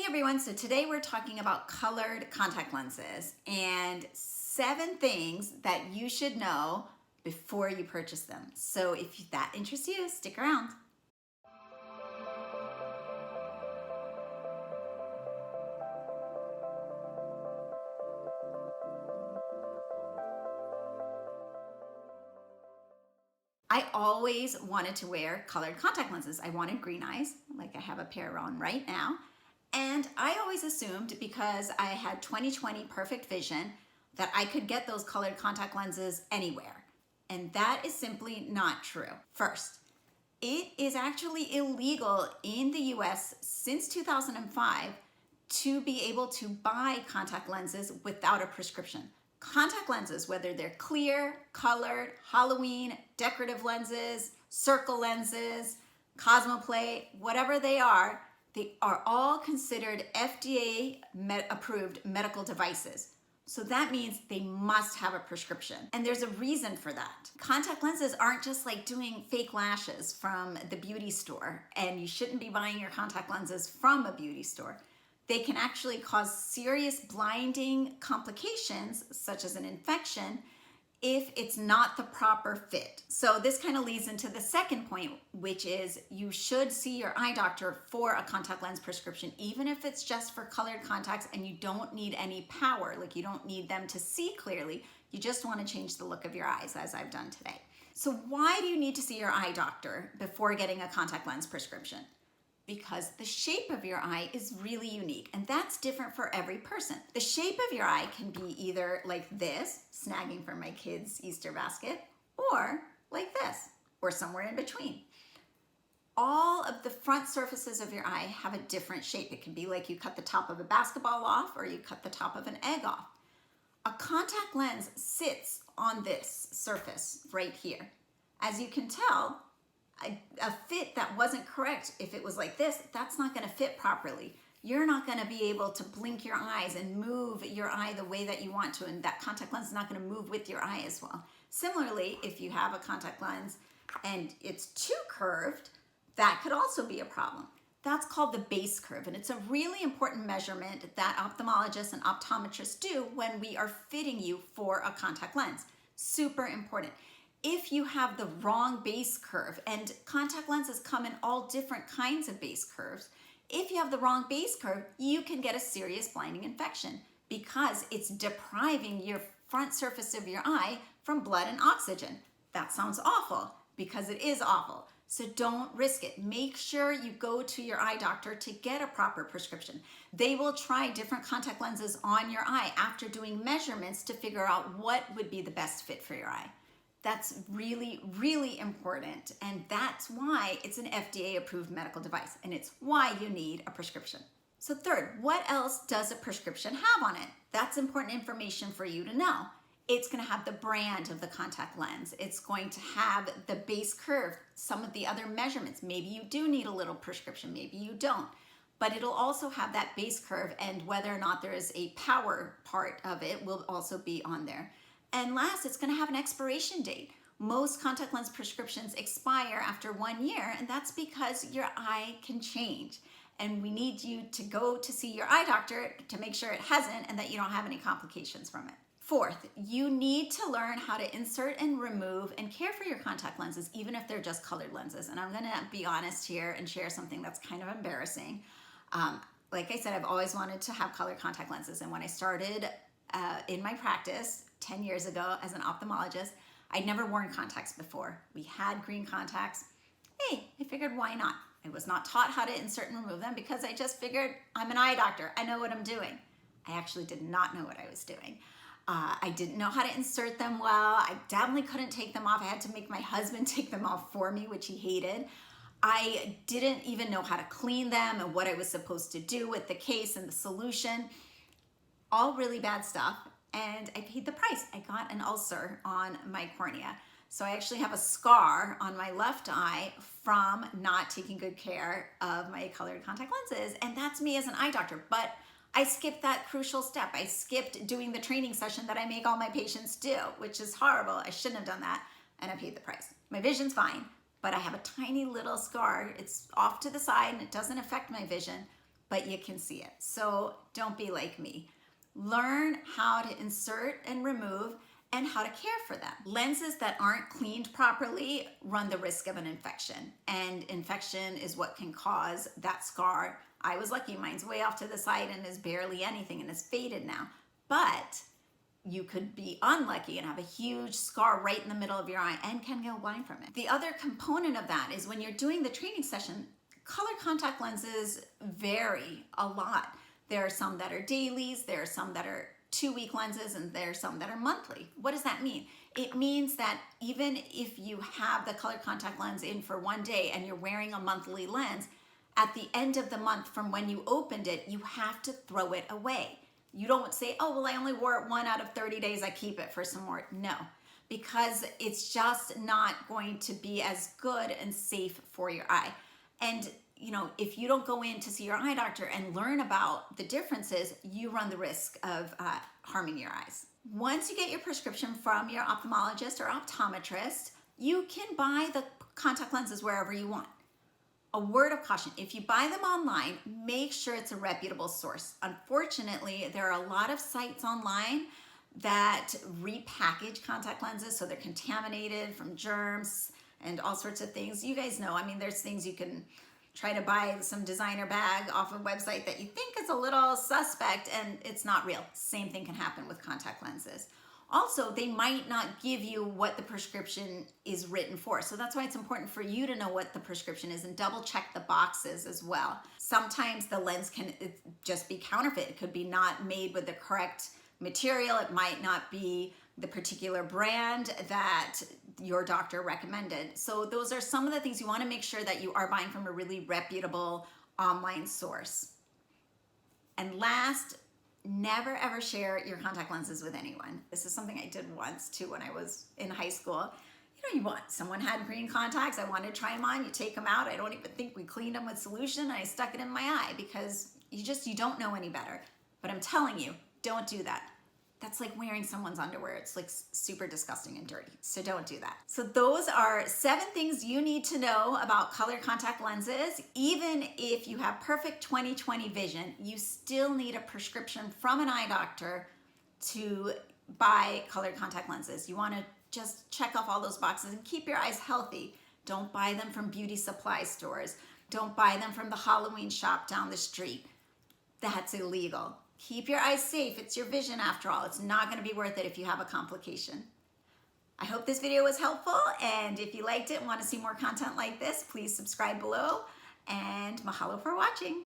everyone, so today we're talking about colored contact lenses and 7 things that you should know before you purchase them. So if that interests you, stick around. I always wanted to wear colored contact lenses. I wanted green eyes, like I have a pair on right now. And I always assumed because I had 20/20 perfect vision that I could get those colored contact lenses anywhere. And that is simply not true. First, it is actually illegal in the US since 2005 to be able to buy contact lenses without a prescription. Contact lenses, whether they're clear, colored, Halloween, decorative lenses, circle lenses, Cosmoplay, whatever they are all considered FDA approved medical devices. So that means they must have a prescription. And there's a reason for that. Contact lenses aren't just like doing fake lashes from the beauty store, and you shouldn't be buying your contact lenses from a beauty store. They can actually cause serious blinding complications, such as an infection, if it's not the proper fit. So this kind of leads into the second point, which is you should see your eye doctor for a contact lens prescription, even if it's just for colored contacts and you don't need any power, like you don't need them to see clearly. You just want to change the look of your eyes, as I've done today. So why do you need to see your eye doctor before getting a contact lens prescription? Because the shape of your eye is really unique, and that's different for every person. The shape of your eye can be either like this, snagging for my kids' Easter basket, or like this, or somewhere in between. All of the front surfaces of your eye have a different shape. It can be like you cut the top of a basketball off, or you cut the top of an egg off. A contact lens sits on this surface right here. As you can tell, a fit that wasn't correct, if it was like this, that's not going to fit properly. You're not going to be able to blink your eyes and move your eye the way that you want to, and that contact lens is not going to move with your eye as well. Similarly, if you have a contact lens and it's too curved, that could also be a problem. That's called the base curve, and it's a really important measurement that ophthalmologists and optometrists do when we are fitting you for a contact lens. Super important. If you have the wrong base curve, and contact lenses come in all different kinds of base curves, if you have the wrong base curve, you can get a serious blinding infection because it's depriving your front surface of your eye from blood and oxygen. That sounds awful because it is awful. So don't risk it. Make sure you go to your eye doctor to get a proper prescription. They will try different contact lenses on your eye after doing measurements to figure out what would be the best fit for your eye. That's really, really important, and that's why it's an FDA-approved medical device, and it's why you need a prescription. So third, what else does a prescription have on it? That's important information for you to know. It's going to have the brand of the contact lens. It's going to have the base curve, some of the other measurements. Maybe you do need a little prescription, maybe you don't. But it'll also have that base curve, and whether or not there is a power part of it will also be on there. And last, it's going to have an expiration date. Most contact lens prescriptions expire after 1 year, and that's because your eye can change. And we need you to go to see your eye doctor to make sure it hasn't and that you don't have any complications from it. Fourth, you need to learn how to insert and remove and care for your contact lenses, even if they're just colored lenses. And I'm going to be honest here and share something that's kind of embarrassing. Like I said, I've always wanted to have colored contact lenses. And when I started in my practice 10 years ago as an ophthalmologist, I'd never worn contacts before. We had green contacts. Hey, I figured why not? I was not taught how to insert and remove them because I just figured I'm an eye doctor. I know what I'm doing. I actually did not know what I was doing. I didn't know how to insert them well. I definitely couldn't take them off. I had to make my husband take them off for me, which he hated. I didn't even know how to clean them and what I was supposed to do with the case and the solution. All really bad stuff. And I paid the price. I got an ulcer on my cornea. So I actually have a scar on my left eye from not taking good care of my colored contact lenses. And that's me as an eye doctor. But I skipped that crucial step. I skipped doing the training session that I make all my patients do, which is horrible. I shouldn't have done that. And I paid the price. My vision's fine, but I have a tiny little scar. It's off to the side and it doesn't affect my vision. but you can see it. So don't be like me. Learn how to insert and remove and how to care for them. Lenses that aren't cleaned properly run the risk of an infection, and infection is what can cause that scar. I was lucky, mine's way off to the side and is barely anything and is faded now, but you could be unlucky and have a huge scar right in the middle of your eye and can go blind from it. The other component of that is when you're doing the training session, color contact lenses vary a lot. There are some that are dailies, there are some that are 2-week lenses, and there are some that are monthly. What does that mean? It means that even if you have the color contact lens in for one day and you're wearing a monthly lens, at the end of the month from when you opened it, you have to throw it away. You don't say, oh, well, I only wore it 1 out of 30 days, I keep it for some more. No, because it's just not going to be as good and safe for your eye. And you know, if you don't go in to see your eye doctor and learn about the differences, you run the risk of harming your eyes. Once you get your prescription from your ophthalmologist or optometrist, you can buy the contact lenses wherever you want. A word of caution, if you buy them online, make sure it's a reputable source. Unfortunately, there are a lot of sites online that repackage contact lenses, so they're contaminated from germs and all sorts of things. You guys know, I mean, there's things you can try to buy some designer bag off a website that you think is a little suspect and it's not real. Same thing can happen with contact lenses. Also, they might not give you what the prescription is written for. So that's why it's important for you to know what the prescription is and double check the boxes as well. Sometimes the lens can just be counterfeit. It could be not made with the correct material. It might not be the particular brand that your doctor recommended. So those are some of the things you want to make sure that you are buying from a really reputable online source. And last, never ever share your contact lenses with anyone. This is something I did once too when I was in high school. You know, someone had green contacts, I wanted to try them on, you take them out. I don't even think we cleaned them with solution, and I stuck it in my eye because you don't know any better. But I'm telling you, don't do that. That's like wearing someone's underwear. It's like super disgusting and dirty. So don't do that. So those are 7 things you need to know about color contact lenses. Even if you have perfect 20/20 vision, you still need a prescription from an eye doctor to buy colored contact lenses. You want to just check off all those boxes and keep your eyes healthy. Don't buy them from beauty supply stores. Don't buy them from the Halloween shop down the street. That's illegal. Keep your eyes safe. It's your vision after all. It's not going to be worth it if you have a complication. I hope this video was helpful, and if you liked it and want to see more content like this, please subscribe below, and mahalo for watching.